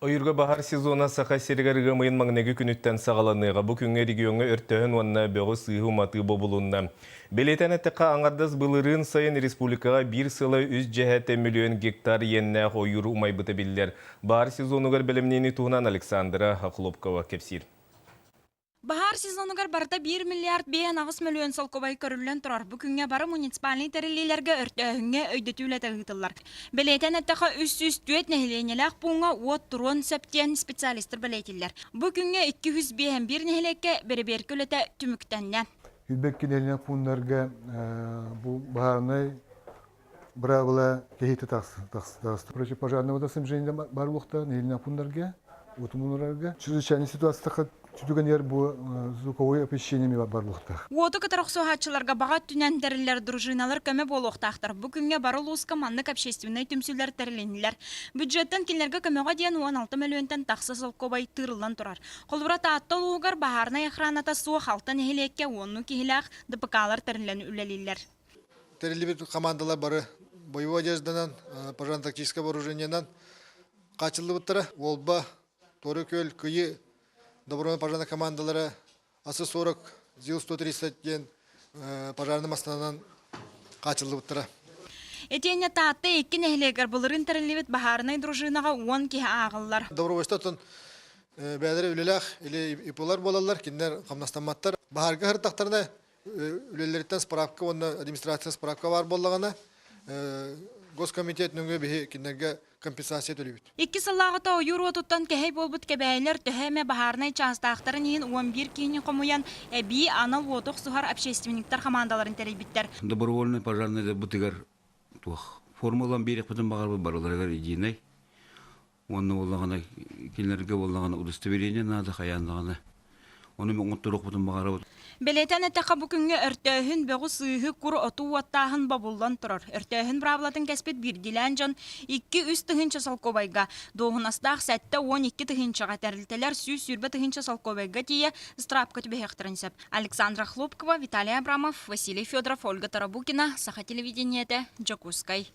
Oyurga bahar сезона саха серігергі мыйын маңнегі күніттен сағаланыға бұ күнге регионы өрттіғін онна бөғі сыйғы маты бобылуынна. Белетен әттіқа аңардас бұлырын сайын республикаға 1 сылы 3 миллион гектар енне ойыру умай бұты білдер. Bahar сезонығыр білімнені туғынан Александра Хақлопкова кепсир. Bahar сезонугар барда 1 миллиард 5 миллион солкобай көрүлөн турар. Бүгүнгө бары муниципалный терилилерге өртөһүнгө өйдөтүүлөтө гытылар. Белетен аттаха 304 нехиленелек буңа от турон септен специалисттер белетиллер. Бүгүнгө 201 нехилекке беребер көлөтө түмүктенне. Юбек нехиленелек буңдарга бу баарнай бравла кехите таксы. Противопожарного снабжения бар лукта нехиленелек буңдарга, утумунарга. Чрезвычайная ситуация Чудуганер бу звуковое оповещениями барлықты. Оты катарықсу хатчыларға бағат түнәндерілер дружиналар көмі болуқтақтыр. Бүгінге барылуыз командық общественный түмсілер тәріленілер. Бюджеттен келерге көмеға дейін 16 миллионтен тақсы сылқобай тырылан тұрар. Қолбыра тааттал уғар бағарына яқраната суы қалтан ехелекке онны кейләқ дыпықалар тәрілен үлелілер. Тәрілі командалар бары боевой одежданан, пожарно-тактическое вооружениянан қачылы бұттыры. Олба, торы көл, күйі, добровольная пожарная командалары АС-40, ЗИЛ-131 пожарным астанан качылы бұттыра. Этене таатты екі нәхілегер бұлырын тәрілевет бағарынай дружинаға 10 кеге ағылар. Добровольстатын бәдірі үлеләқ или ипулар болалар, кендер қамнастанматтар. Бағарға ғыртақтарына үлелеріттен справка, оны администрация справка бар болағына Госкомитет нүңгі бейі кендерге компенсация төлейбіт. 2 сыллағыта ойыр отуттан кәхей болбыт кәбәйлер түхәме бағарнай частақтарын ең 11 кейінен қомуян әбей анал отық сұхар общественниктер командаларын тәрейбіттер. Добровольный пожарный бұтығар формулан берек бұтын бағар барыларығар единай. Оны олағана келінерге олағана удостоверение нады қаяндығана. Оны мен ұңыттырық бұтын бағар бұтын. Белетен әттіқа бүкінге өртөһін бөғі сүйі күр оту оттағын бабулдан тұрар. Өртөһін бравлатын кәспет бірділән жан 2-3 тұхынчы салқобайға. Доғын астақ сәтті 12 тұхынчыға тәрілтелер сүй-сүрбі тұхынчы салқобайға тие страпқа түбе хектарынсап. Александра Хлопкова, Виталий Абрамов, Василий Федоров, Ольга Тарабукина, Саха телевидениеті, Джакускай.